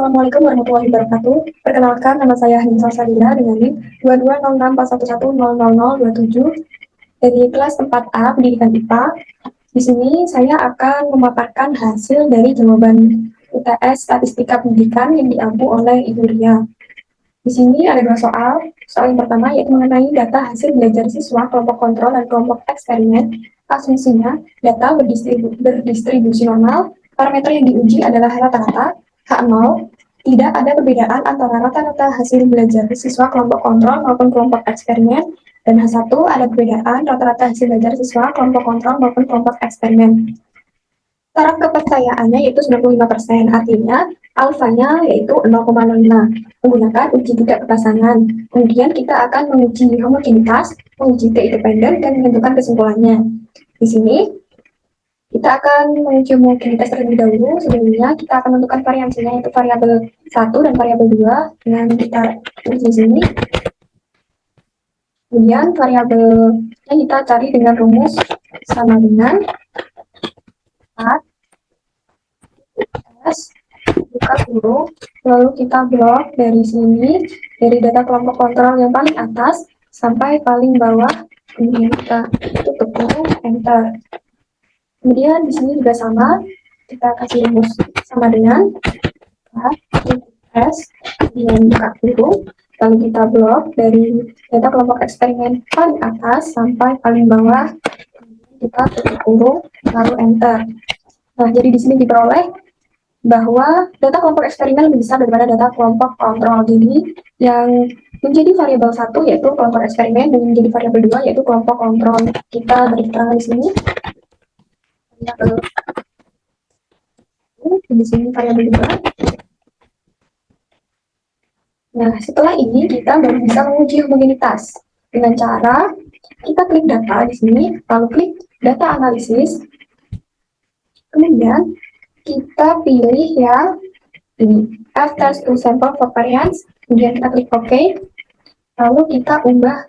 Assalamualaikum warahmatullahi wabarakatuh. Perkenalkan, nama saya Hinsa Salila dengan NIM 220641100027 dari kelas 4A Pendidikan IPA. Di sini saya akan memaparkan hasil dari jawaban UTS Statistika Pendidikan yang diampu oleh Ibu Ria. Di sini ada dua soal. Soal yang pertama yaitu mengenai data hasil belajar siswa kelompok kontrol dan kelompok eksperimen. Asumsinya, data berdistribusi normal. Parameter yang diuji adalah rata-rata, H0. Tidak ada perbedaan antara rata-rata hasil belajar siswa kelompok kontrol maupun kelompok eksperimen. Dan H1 ada perbedaan rata-rata hasil belajar siswa kelompok kontrol maupun kelompok eksperimen. Taraf kepercayaannya yaitu 95%, artinya alfanya yaitu 0,05. Menggunakan uji tidak berpasangan. Kemudian kita akan menguji homogenitas, menguji T independen, dan menentukan kesimpulannya. Di sini kita akan menguji homogenitas terlebih dahulu. Sebelumnya kita akan menentukan variansinya yaitu variabel 1 dan variabel 2 dengan kita tulis di sini. Kemudian variabelnya kita cari dengan rumus sama dengan 4 S buka kurung, lalu kita blok dari sini, dari data kelompok kontrol yang paling atas sampai paling bawah, kemudian kita tutup kurung, enter. Kemudian di sini juga sama, kita kasih rumus sama dengan S, kemudian buka kurung, lalu kita blok dari data kelompok eksperimen paling atas sampai paling bawah, kita tutup kurung, lalu enter. Nah, jadi di sini diperoleh bahwa data kelompok eksperimen lebih besar daripada data kelompok kontrol. Jadi yang menjadi variabel 1 yaitu kelompok eksperimen dan menjadi variabel 2 yaitu kelompok kontrol. Kita beri keterangan di sini. Di sini variabel 2. Nah, setelah ini kita baru bisa menguji homogenitas dengan cara kita klik data di sini, lalu klik data analisis. Kemudian kita pilih yang ini, F-test to sample for variance, kemudian kita klik OK, lalu kita ubah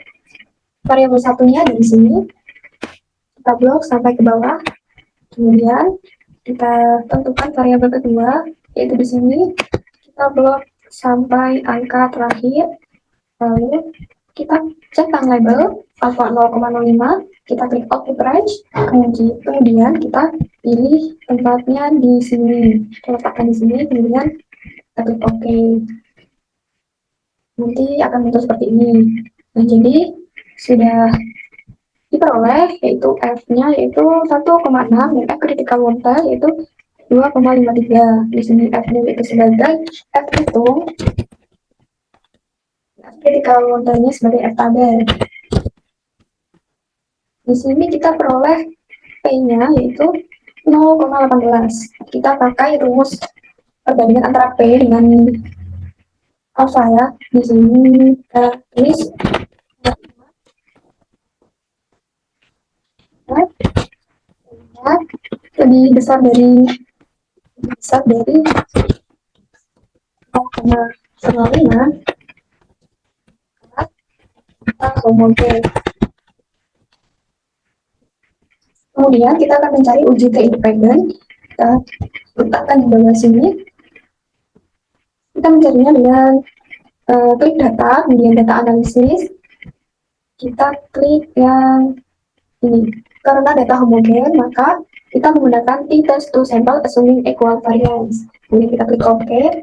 variabel satunya dari sini, kita blok sampai ke bawah, kemudian kita tentukan variabel kedua, yaitu di sini, kita blok sampai angka terakhir, lalu kita cek tang label, alpha 0,05, kita klik output range, kemudian kita pilih tempatnya di sini, kita letakkan di sini, kemudian kita klik OK. Nanti akan muncul seperti ini. Nah, jadi sudah diperoleh yaitu F-nya yaitu 1,6 dan F critical voltage yaitu 2,53. Di sini F-nya yaitu sebagai F hitung, F critical voltage-nya sebagai F tabel. Di sini kita peroleh P-nya yaitu 0,18. Kita pakai rumus perbandingan antara P dengan alpha ya. Di sini kita tulis lebih besar dari 0,05 kita homogen. Kemudian kita akan mencari uji T independen. Kita letakkan di bawah sini. Kita mencarinya dengan klik data, kemudian data analisis. Kita klik yang ini. Karena data homogen, maka kita menggunakan t-test to sample assuming equal variance. Kemudian kita klik OK.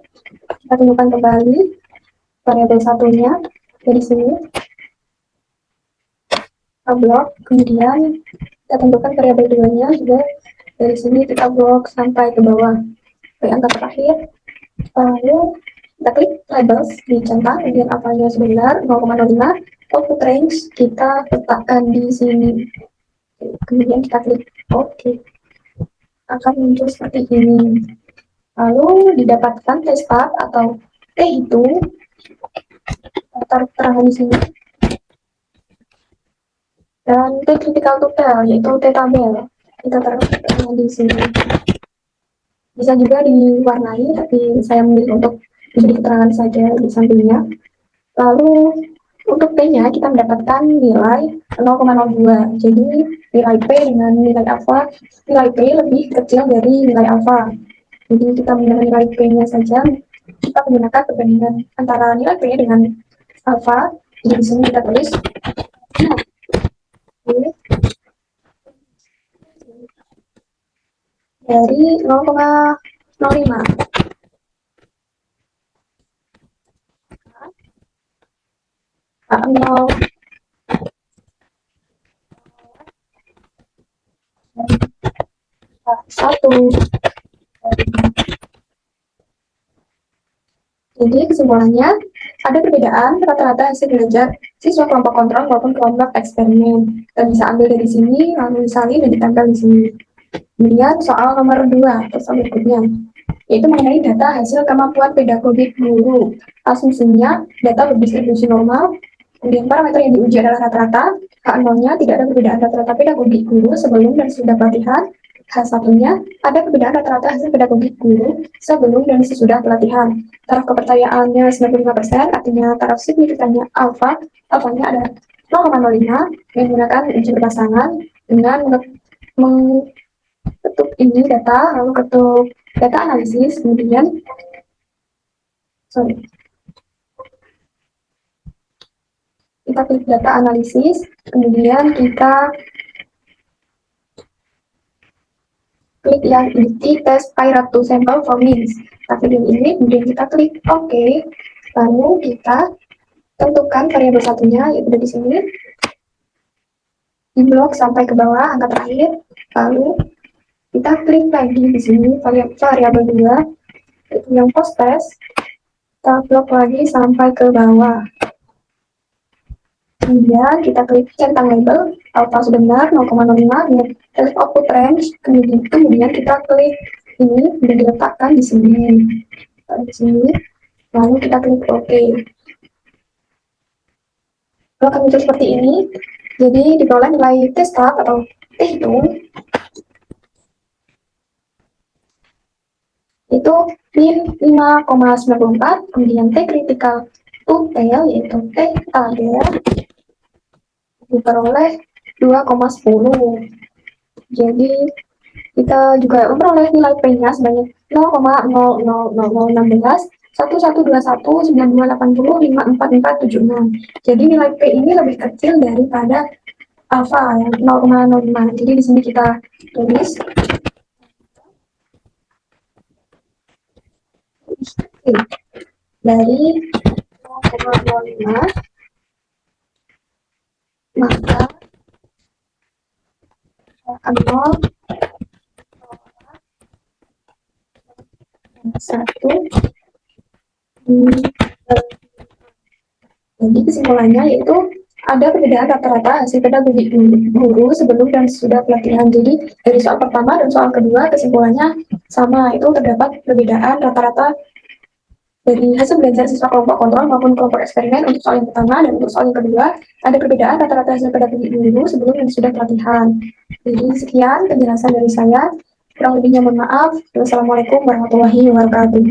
Kita tentukan kembali variabel satunya dari sini. Kita blok, kemudian kita tentukan variabel 2-nya juga dari sini kita blok sampai ke bawah ke angka terakhir. Lalu kita klik labels dicentang, kemudian alfanya sebenar 0,05, output range kita letakkan di sini. Kemudian kita klik OK. Akan muncul seperti ini. Lalu didapatkan T-stat atau T hitung. Taruh keterangan di sini. Dan T critical total yaitu T tabel. Kita taruh keterangan di sini. Bisa juga diwarnai, tapi saya memilih untuk diberi keterangan saja di sampingnya. Lalu untuk P-nya kita mendapatkan nilai 0,02. Jadi nilai P dengan nilai alpha, nilai P lebih kecil dari nilai alpha. Jadi kita menggunakan nilai P-nya saja kita menggunakan perbandingan antara nilai P dengan alfa. Jadi di sini kita tulis dari 0,05 0 1. Jadi kesimpulannya, ada perbedaan rata-rata hasil belajar siswa kelompok kontrol maupun kelompok eksperimen. Kita bisa ambil dari sini, lalu disalin dan ditempel di sini. Kemudian soal nomor 2, atau soal berikutnya, yaitu mengenai data hasil kemampuan pedagogik guru. Asumsinya, data berdistribusi normal, kemudian parameter yang diuji adalah rata-rata, H0-nya tidak ada perbedaan rata-rata pedagogik guru sebelum dan sesudah pelatihan, H1-nya ada perbedaan rata-rata hasil pedagogik guru sebelum dan sesudah pelatihan. Taraf kepercayaannya 95%, artinya taraf signifikannya alfa, alfanya ada 0,05, yang menggunakan uji berpasangan dengan ketuk ini data, lalu ketuk data analisis, kemudian kita klik data analisis, kemudian kita klik yang isi test Pirate to sample for means. Kita klik yang ini, kemudian kita klik OK, lalu kita tentukan variabel satunya, yaitu di sini, di blok sampai ke bawah angka terakhir, lalu kita klik lagi di sini variabel 2, yaitu yang post test, kita blok lagi sampai ke bawah. Kemudian kita klik centang label, alpha sebenar 0,05 dengan select output range, kemudian kita klik ini dan diletakkan di sini. Lalu kita klik OK. Lalu akan muncul seperti ini. Jadi diperoleh nilai T start atau T hitung itu min 5,94, kemudian T critical to tail yaitu T target diperoleh 2,10. Jadi kita juga memperoleh nilai P-nya sebanyak 0,000016 112192805446. Jadi nilai P ini lebih kecil daripada alfa yang 0,05. Jadi di sini kita tulis dari 0,05, maka 1. Jadi kesimpulannya yaitu ada perbedaan rata-rata hasil pedagogik guru sebelum dan sesudah pelatihan. Jadi dari soal pertama dan soal kedua kesimpulannya sama, itu terdapat perbedaan rata-rata dari hasil belajar siswa kelompok kontrol maupun kelompok eksperimen. Untuk soal yang pertama dan untuk soal yang kedua ada perbedaan rata-rata hasil pedagogik guru sebelum dan sesudah pelatihan. Jadi sekian penjelasan dari saya. Kurang lebihnya mohon maaf. Wassalamualaikum warahmatullahi wabarakatuh.